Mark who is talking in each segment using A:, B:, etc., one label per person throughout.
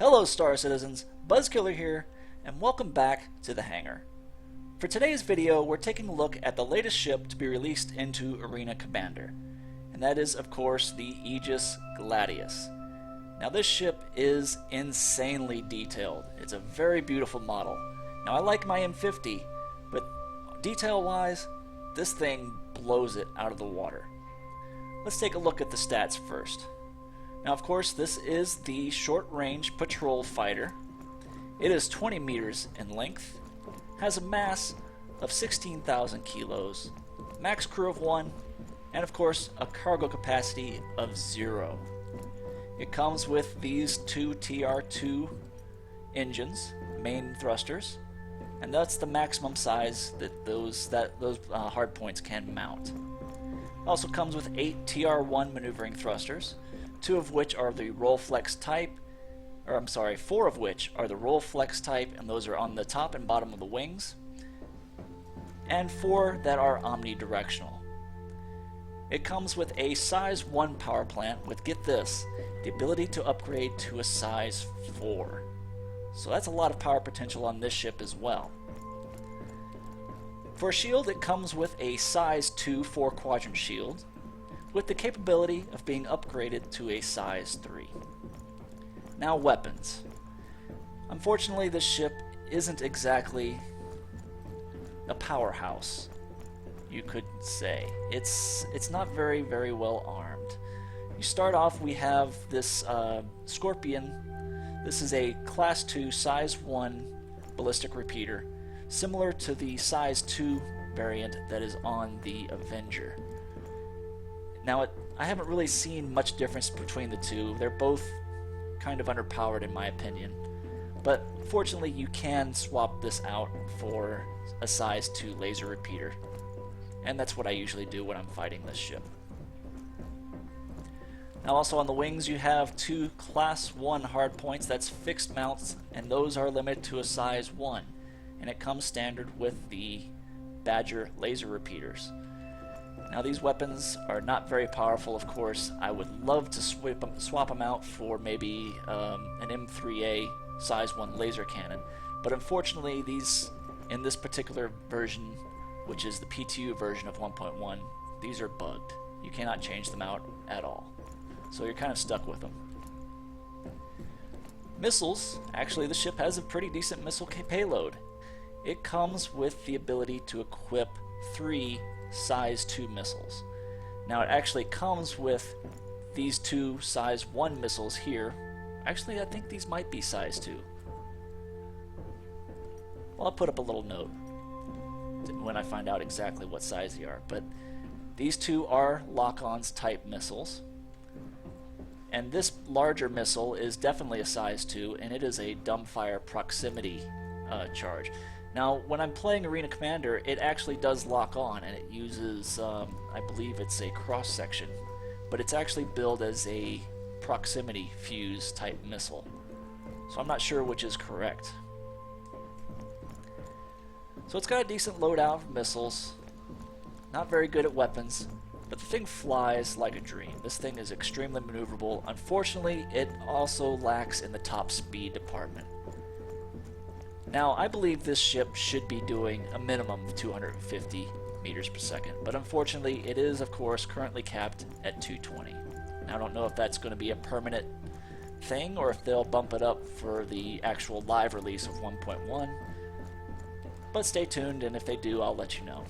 A: Hello Star Citizens, Buzzkiller here, and welcome back to the hangar. For today's video, we're taking a look at the latest ship to be released into Arena Commander, and that is of course the Aegis Gladius. Now this ship is insanely detailed. It's a very beautiful model. Now I like my M50, but detail wise, this thing blows it out of the water. Let's take a look at the stats first. Now of course this is the short-range patrol fighter. It is 20 meters in length, has a mass of 16,000 kilos, max crew of 1, and of course a cargo capacity of 0. It comes with these two TR2 engines, main thrusters, and that's the maximum size that those hardpoints can mount. It also comes with 8 TR1 maneuvering thrusters, 2 of which are the roll flex type, or I'm sorry, 4 of which are the roll flex type, and those are on the top and bottom of the wings, and 4 that are omnidirectional. It comes with a size 1 power plant with, get this, the ability to upgrade to a size 4. So that's a lot of power potential on this ship as well. For a shield, it comes with a size 2 4-quadrant shield, with the capability of being upgraded to a size 3. Now weapons. Unfortunately this ship isn't exactly a powerhouse, you could say. It's not very well armed. You start off, we have this Scorpion. This is a class 2 size 1 ballistic repeater, similar to the size 2 variant that is on the Avenger. Now, I haven't really seen much difference between the two. They're both kind of underpowered in my opinion. But fortunately, you can swap this out for a size 2 laser repeater. And that's what I usually do when I'm fighting this ship. Now also on the wings, you have 2 class 1 hardpoints. That's fixed mounts, and those are limited to a size 1. And it comes standard with the Badger laser repeaters. Now these weapons are not very powerful, of course. I would love to swap them out for maybe an M3A size 1 laser cannon, but unfortunately these, in this particular version, which is the PTU version of 1.1, these are bugged. You cannot change them out at all. So you're kind of stuck with them. Missiles, actually the ship has a pretty decent missile payload. It comes with the ability to equip 3 size 2 missiles. Now it actually comes with these 2 size 1 missiles here. Actually, I think these might be size 2. Well, I'll put up a little note when I find out exactly what size they are. But these 2 are lock-ons type missiles. And this larger missile is definitely a size 2, and it is a dumbfire proximity charge. Now, when I'm playing Arena Commander, it actually does lock on, and it uses, I believe it's a cross-section, but it's actually billed as a proximity fuse type missile. So I'm not sure which is correct. So it's got a decent loadout of missiles, not very good at weapons, but the thing flies like a dream. This thing is extremely maneuverable. Unfortunately, it also lacks in the top speed department. Now, I believe this ship should be doing a minimum of 250 meters per second, but unfortunately it is, of course, currently capped at 220. Now, I don't know if that's going to be a permanent thing or if they'll bump it up for the actual live release of 1.1, but stay tuned, and if they do, I'll let you know.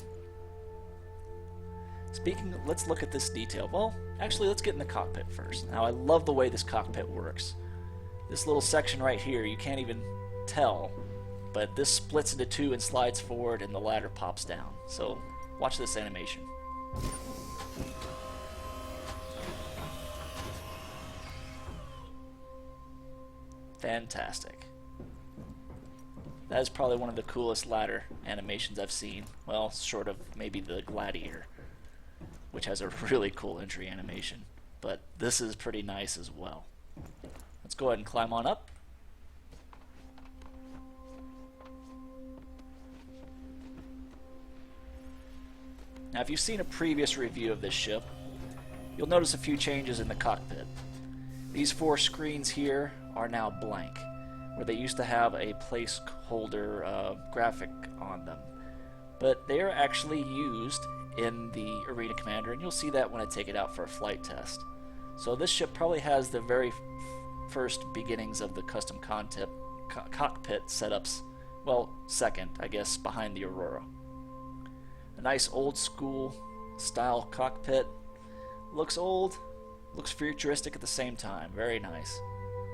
A: Let's look at this detail. Well, actually, let's get in the cockpit first. Now, I love the way this cockpit works. This little section right here, you can't even tell, but this splits into 2 and slides forward, and the ladder pops down. So watch this animation. Fantastic. That is probably one of the coolest ladder animations I've seen. Well, short of maybe the Gladiator, which has a really cool entry animation. But this is pretty nice as well. Let's go ahead and climb on up. Now, if you've seen a previous review of this ship, you'll notice a few changes in the cockpit. These 4 screens here are now blank, where they used to have a placeholder graphic on them. But they are actually used in the Arena Commander, and you'll see that when I take it out for a flight test. So this ship probably has the very first beginnings of the custom cockpit setups, well, second, I guess, behind the Aurora. A nice old school style cockpit. Looks old, looks futuristic at the same time. Very nice.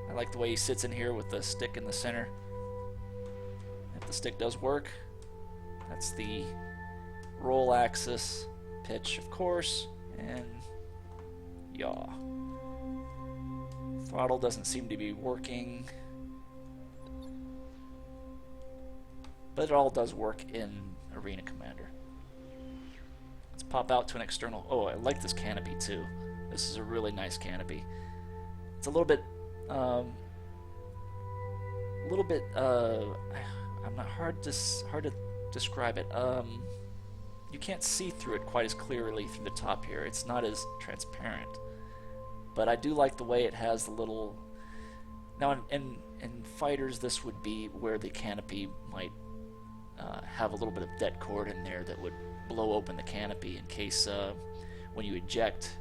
A: I like the way he sits in here with the stick in the center. If the stick does work, that's the roll axis, pitch, of course, and yaw. Throttle doesn't seem to be working, but it all does work in Arena Commander. Let's pop out to an external. Oh, I like this canopy too. This is a really nice canopy. It's a little bit, I'm not hard to describe it. You can't see through it quite as clearly through the top here. It's not as transparent. But I do like the way it has the little... Now in fighters, this would be where the canopy might have a little bit of det cord in there that would blow open the canopy in case when you eject,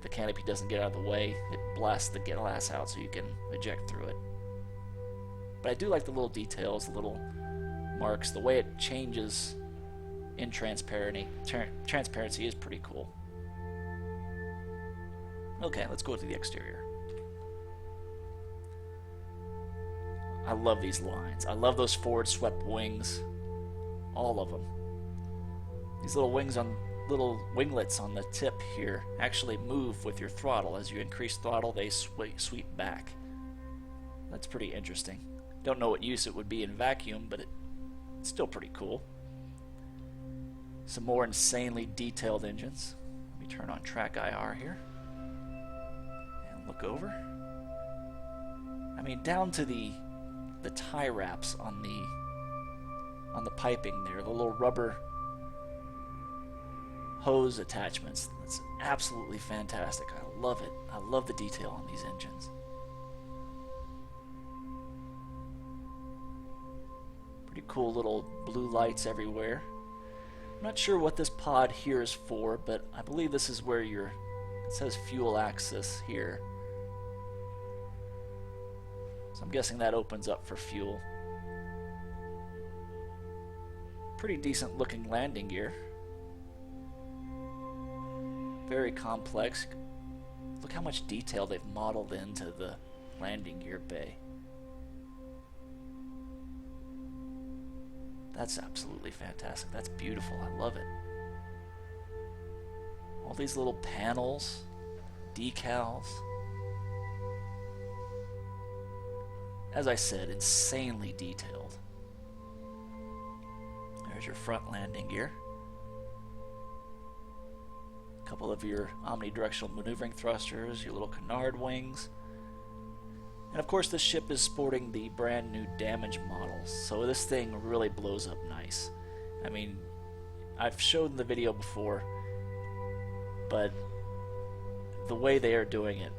A: the canopy doesn't get out of the way. It blasts the glass out so you can eject through it. But I do like the little details, the little marks, the way it changes in transparency. Transparency is pretty cool. Okay, let's go to the exterior. I love these lines. I love those forward swept wings. All of them. These little winglets on the tip here actually move with your throttle. As you increase throttle, they sweep back. That's pretty interesting. Don't know what use it would be in vacuum, but it's still pretty cool. Some more insanely detailed engines. Let me turn on track IR here. Look over. I mean, down to the tie wraps on the piping there, the little rubber hose attachments. That's absolutely fantastic. I love it. I love the detail on these engines. Pretty cool little blue lights everywhere. I'm not sure what this pod here is for, but I believe this is where it says fuel access here. So I'm guessing that opens up for fuel. Pretty decent looking landing gear. Very complex. Look how much detail they've modeled into the landing gear bay. That's absolutely fantastic. That's beautiful. I love it. All these little panels, decals. As I said, insanely detailed. There's your front landing gear. A couple of your omnidirectional maneuvering thrusters, your little canard wings. And of course this ship is sporting the brand new damage models, so this thing really blows up nice. I mean, I've shown the video before, but the way they are doing it,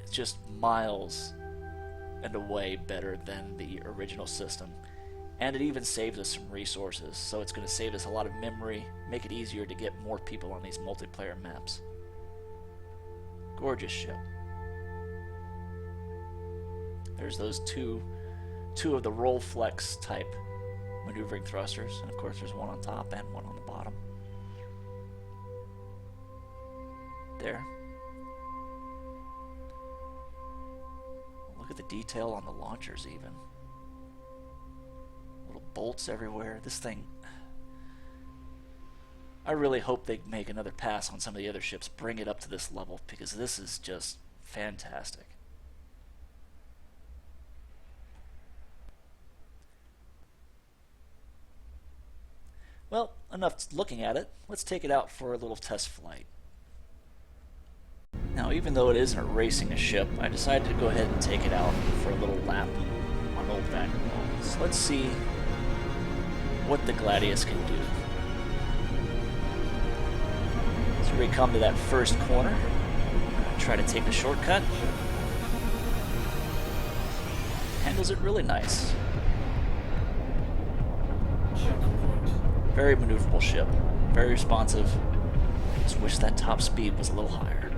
A: it's just miles and away better than the original system. And it even saves us some resources, so it's going to save us a lot of memory, make it easier to get more people on these multiplayer maps. Gorgeous ship. There's those two of the roll flex type maneuvering thrusters, and of course there's one on top and one on the bottom. There. Look at the detail on the launchers even. Little bolts everywhere. This thing, I really hope they make another pass on some of the other ships, bring it up to this level, because this is just fantastic. Well, enough looking at it. Let's take it out for a little test flight. Now, even though it isn't racing a ship, I decided to go ahead and take it out for a little lap on Old Vanderval. So let's see what the Gladius can do. So we come to that first corner. Try to take the shortcut. handles it really nice. Very maneuverable ship. Very responsive. Just wish that top speed was a little higher.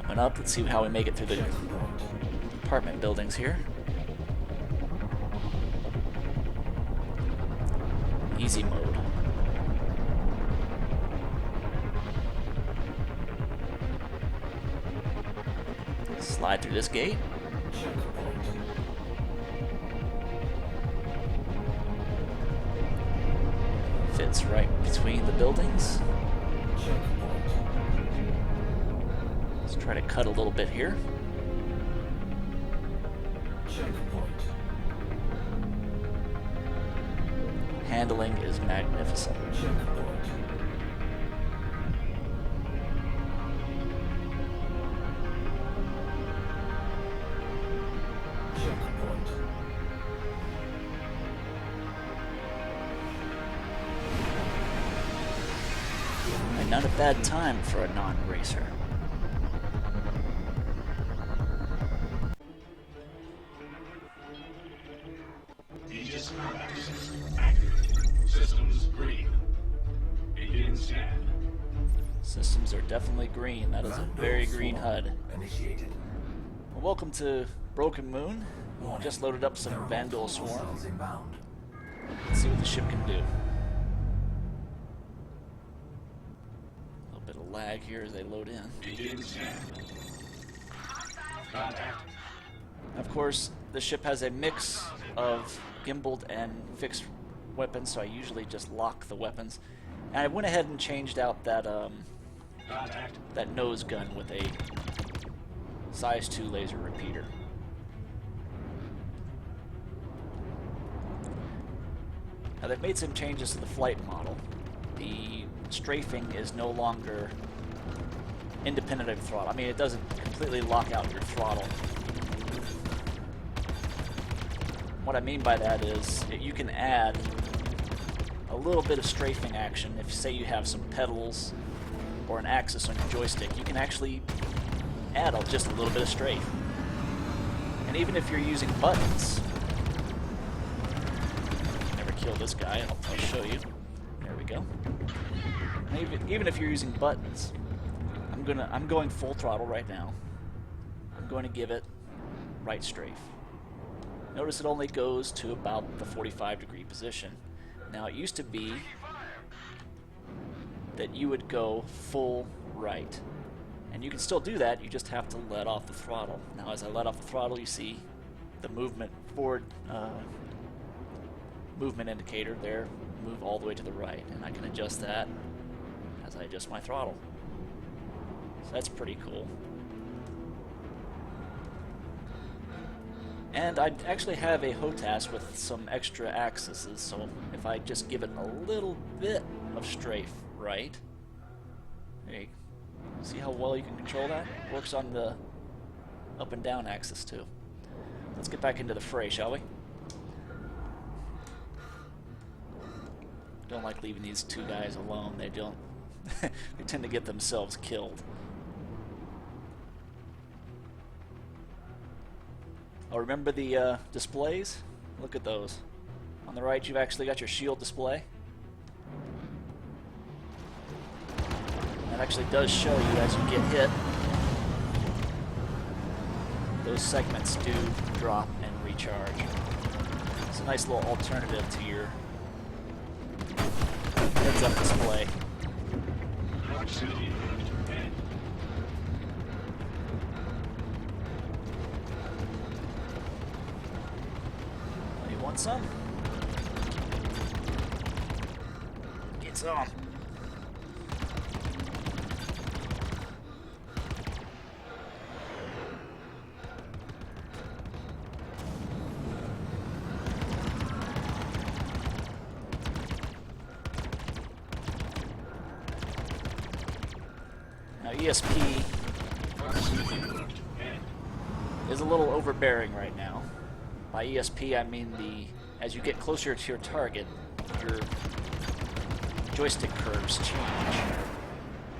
A: Coming up, let's see how we make it through the apartment buildings here. Easy mode. Slide through this gate. Fits right between the buildings. Let's try to cut a little bit here. Handling is magnificent. And not a bad time for a non-racer.
B: Aegis combat system active. Systems green. Begin scan.
A: Systems are definitely green. That is a very green HUD.
C: Initiated.
A: Well, welcome to Broken Moon. We just loaded up some Vanduul Swarm.
C: Inbound.
A: Let's see what the ship can do. A little bit of lag here as they load in.
B: Begin scan. Contact.
A: Of course, the ship has a mix of gimbaled and fixed weapons, so I usually just lock the weapons. And I went ahead and changed out that
B: Contact.
A: that nose gun with a size 2 laser repeater. Now they've made some changes to the flight model. The strafing is no longer independent of throttle. I mean, it doesn't completely lock out your throttle. What I mean by that is you can add a little bit of strafing action. If, say, you have some pedals or an axis on your joystick, you can actually add just a little bit of strafe. And even if you're using buttons, never kill this guy, I'll show you. There we go. And even if you're using buttons, I'm going full throttle right now. I'm going to give it right strafe. Notice it only goes to about the 45-degree position. Now, it used to be that you would go full right. And you can still do that, you just have to let off the throttle. Now, as I let off the throttle, you see the movement forward movement indicator there move all the way to the right. And I can adjust that as I adjust my throttle. So that's pretty cool. And I actually have a HOTAS with some extra axes, so if I just give it a little bit of strafe right, there you see how well you can control that? It works on the up and down axis too. Let's get back into the fray, shall we? Don't like leaving these two guys alone. They don't. They tend to get themselves killed. Oh, remember the displays? Look at those. On the right, you've actually got your shield display. That actually does show you as you get hit. Those segments do drop and recharge. It's a nice little alternative to your heads-up display.
B: Proximity to end.
A: You want some? Get some. Now ESP is a little overbearing right now. By ESP I mean as you get closer to your target, your joystick curves change.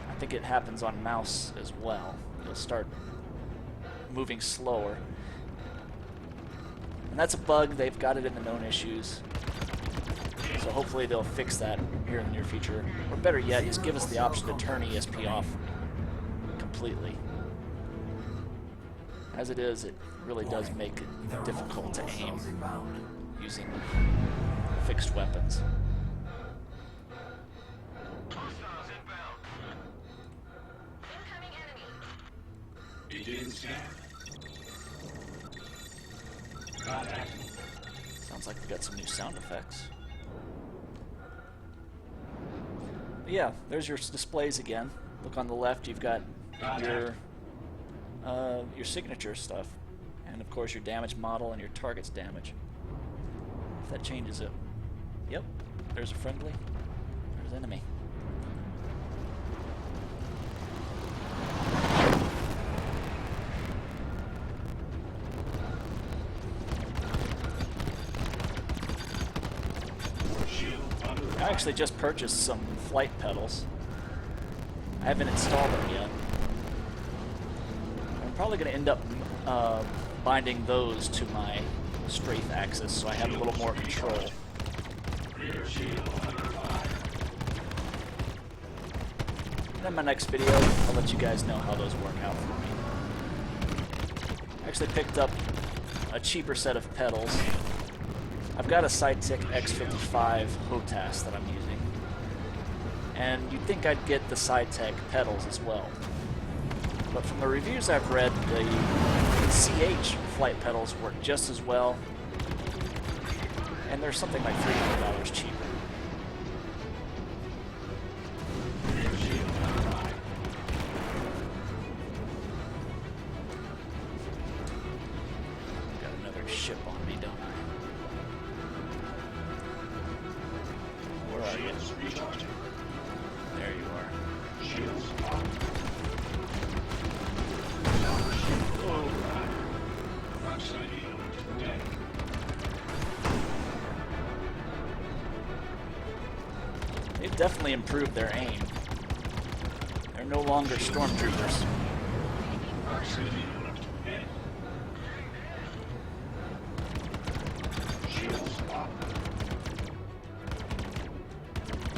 A: I think it happens on mouse as well. You'll start moving slower. And that's a bug. They've got it in the known issues. So hopefully they'll fix that here in the near future. Or better yet, just give us the option to turn ESP off completely. As it is, it really does make it difficult to aim using fixed weapons.
B: Begin scan. Contact.
A: Sounds like we got some new sound effects. But yeah, there's your displays again. Look on the left, you've got your signature stuff, and of course your damage model and your target's damage. If that changes it. Yep, there's a friendly. There's enemy. I actually just purchased some flight pedals. I haven't installed them yet. I'm probably going to end up binding those to my strafe axis so I have a little more control. And in my next video, I'll let you guys know how those work out for me. I actually picked up a cheaper set of pedals. I've got a Sidetic X55 HOTAS that I'm using. And you'd think I'd get the Sidetic pedals as well. But from the reviews I've read, the CH flight pedals work just as well. And they're something like $300 cheaper. Got another ship on me, don't I? Where are you? There you are. They've definitely improved their aim. They're no longer stormtroopers.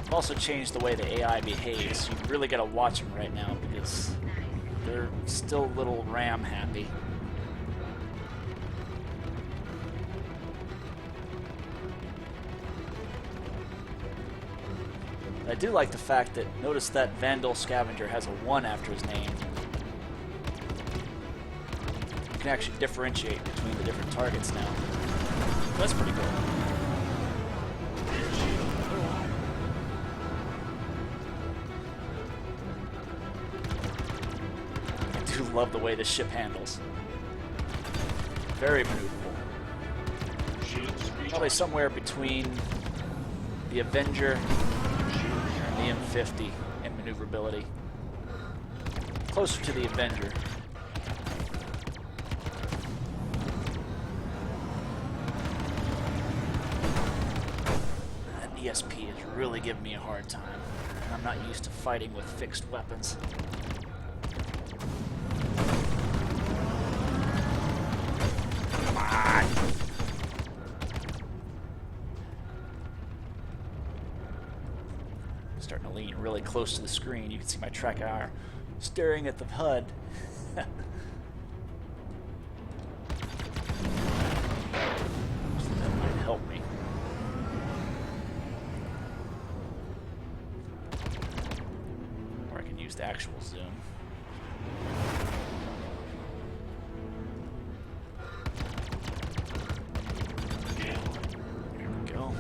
A: I've also changed the way the AI behaves. You really gotta watch them right now because they're still a little RAM happy. I do like the fact that, notice that Vanduul Scavenger has a 1 after his name. You can actually differentiate between the different targets now. That's pretty cool. I do love the way this ship handles. Very maneuverable. Probably somewhere between the Avenger and the M50 in maneuverability. Closer to the Avenger. That ESP is really giving me a hard time. I'm not used to fighting with fixed weapons. Come on! Starting to lean really close to the screen. You can see my track hour staring at the HUD. That might help me. Or I can use the actual zoom. There we go.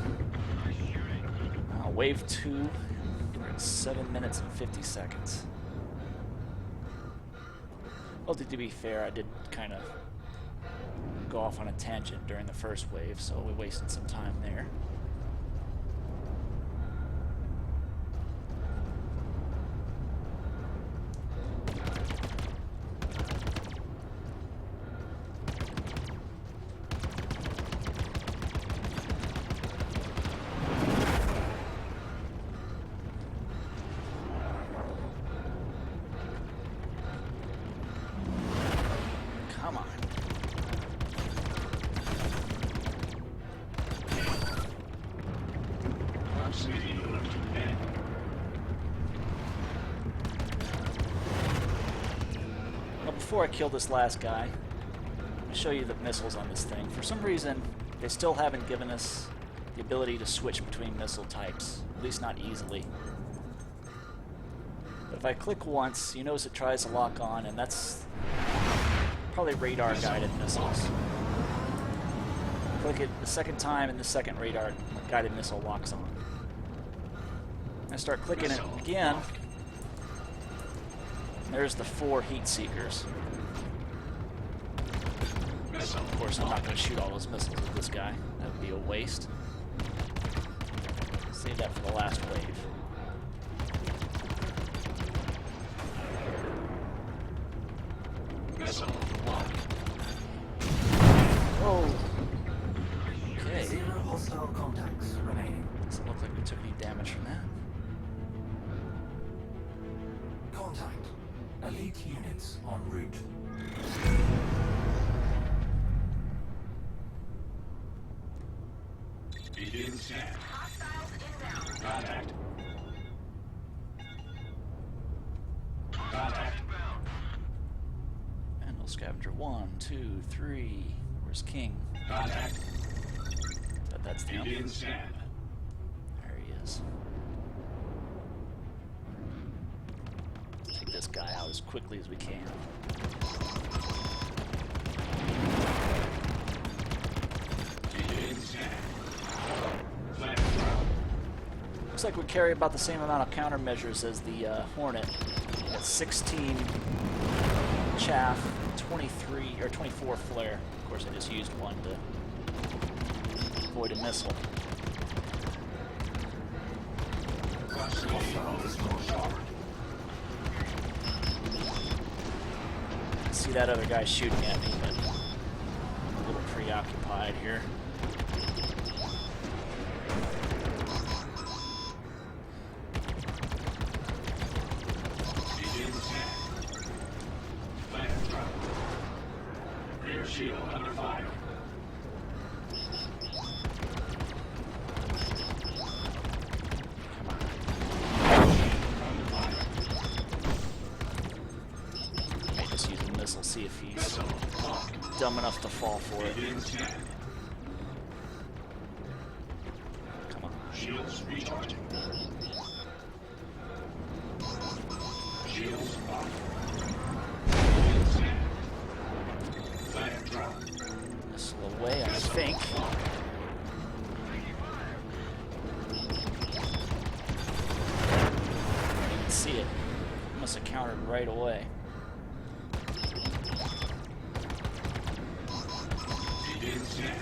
A: Wave 2. 7 minutes and 50 seconds. Well, to be fair, I did kind of go off on a tangent during the first wave, so we wasted some time there. before I kill this last guy, let me show you the missiles on this thing. For some reason, they still haven't given us the ability to switch between missile types, at least not easily. But if I click once, you notice it tries to lock on, and that's probably radar-guided missiles. Click it the second time, and the second radar-guided missile locks on. I start clicking it again. There's the 4 heat seekers. Of course, I'm not going to shoot all those missiles at this guy. That would be a waste. Save that for the last wave. Oh. Okay.
C: 0 hostile contacts remaining.
A: Doesn't look like we took any damage from that.
C: Contact. Elite units en route.
B: Begin scan. Contact. Contact.
A: Vandal Scavenger 1, 2, 3. Where's King?
B: Contact.
A: But that's the
B: Begin scan.
A: There he is. Take this guy out as quickly as we can.
B: Begin scan.
A: Looks like we carry about the same amount of countermeasures as the Hornet. At 16 chaff, 23 or 24 flare. Of course, I just used one to avoid a missile. See that other guy shooting at me, but I'm a little preoccupied here.
B: Rear shield under fire.
A: I just use a missile, see if he's dumb enough to fall for it.
B: Begin scan.
A: Come on.
B: Shields recharging. Shields locked. Begin scan. Fire drop.
A: Missile away, I think. I didn't see it. Must have countered right away.
B: Begin scan.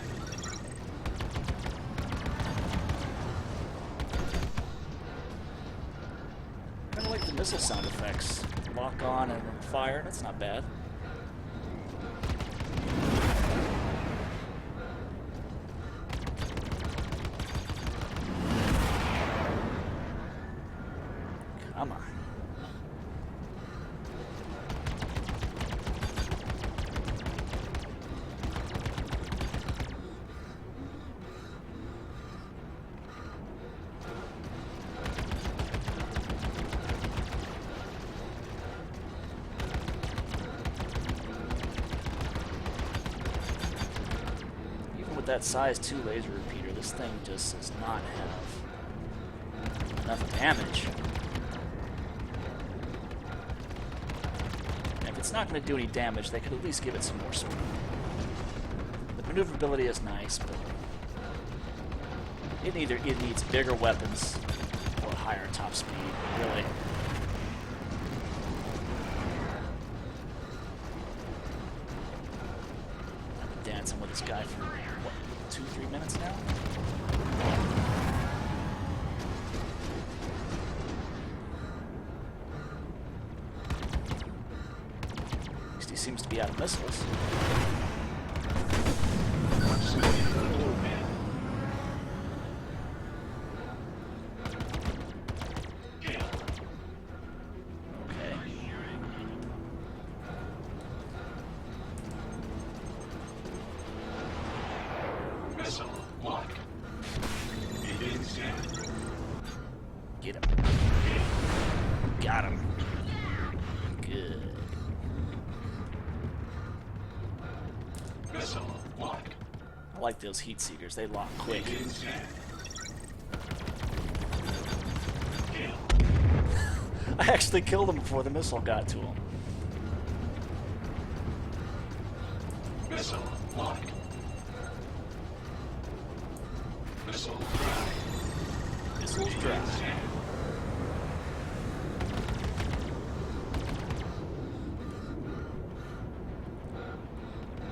A: Kind of like the missile sound effects. Lock on and fire. That's not bad. Come on. Even with that size 2 laser repeater, this thing just does not have enough damage. If it's not going to do any damage, they could at least give it some more speed. The maneuverability is nice, but it needs bigger weapons or higher top speed, really. I've been dancing with this guy for, what, 2-3 minutes now? Seems to be out of missiles. Okay.
B: Missile locked. Begin scan.
A: Get him. Got him. Good. I like those heat seekers. They lock quick.
B: Begin scan. Kill.
A: I actually killed him before the missile got to him.
B: Missile locked. Missile dry.
A: Missile's dry.
B: Begin scan.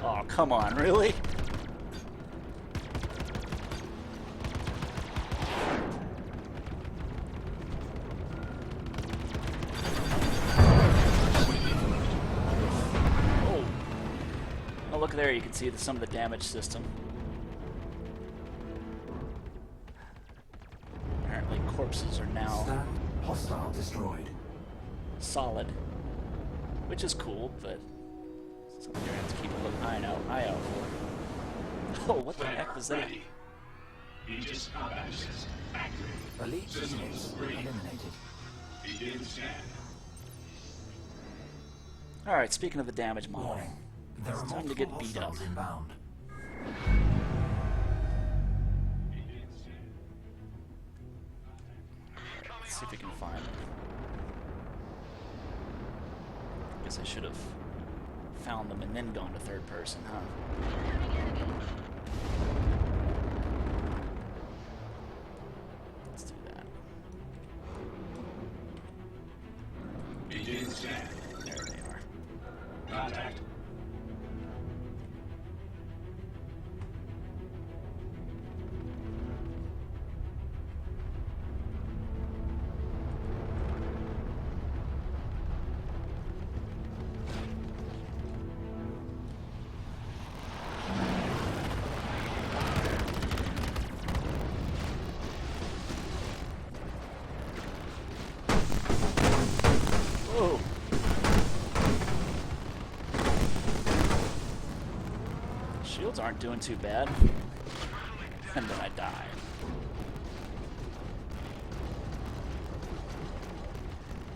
A: Oh, come on, really? Oh, look there, you can see some of the damage system. Apparently corpses are now
C: Stand. Hostile destroyed.
A: solid, which is cool, but something you're gonna have to keep a little eye out for. Oh, what the heck was that?
B: Ready. Aegis combat assist activated.
C: Elite
B: Systems
C: units
B: ready.
C: eliminated.
B: Begin scan.
A: Alright, speaking of the damage model,
C: Warning. There are
A: It's time to
C: multiple
A: get beat up.
C: hostiles inbound.
B: Begin scan.
A: let's see if we can find them. Guess I should have found them and then gone to third person, huh? Let's do that.
B: Begin scan.
A: There they are.
B: Contact.
A: Whoa! Shields aren't doing too bad. And then I die.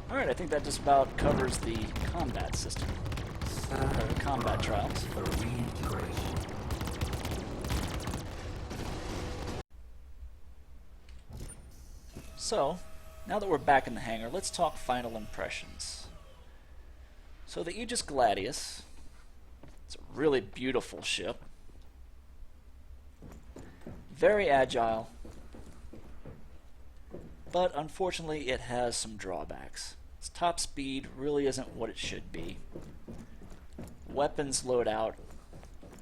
A: Alright, I think that just about covers the combat system.
C: Stand
A: The combat
C: by
A: trials.
C: for reintegration.
A: So, now that we're back in the hangar, let's talk final impressions. So the Aegis Gladius, it's a really beautiful ship. Very agile, but unfortunately it has some drawbacks. Its top speed really isn't what it should be. Weapons loadout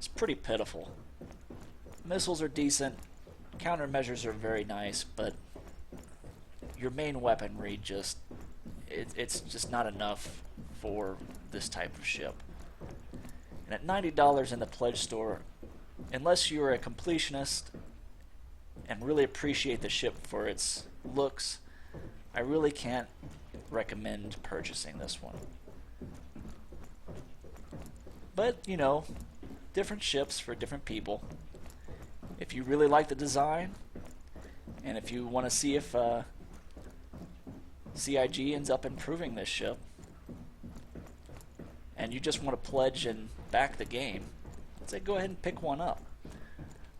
A: is pretty pitiful. Missiles are decent, countermeasures are very nice, but your main weaponry it's just not enough for this type of ship. And at $90 in the pledge store, unless you're a completionist and really appreciate the ship for its looks, I really can't recommend purchasing this one. But, you know, different ships for different people. If you really like the design, and if you want to see if CIG ends up improving this ship, and you just want to pledge and back the game, I'd say go ahead and pick one up.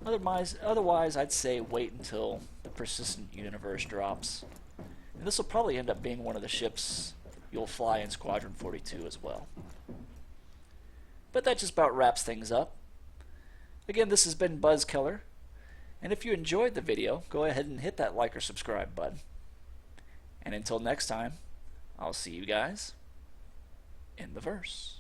A: Otherwise, I'd say wait until the Persistent Universe drops. And this will probably end up being one of the ships you'll fly in Squadron 42 as well. But that just about wraps things up. Again, this has been Buzz Killer, and if you enjoyed the video, go ahead and hit that like or subscribe button. And until next time, I'll see you guys in the verse.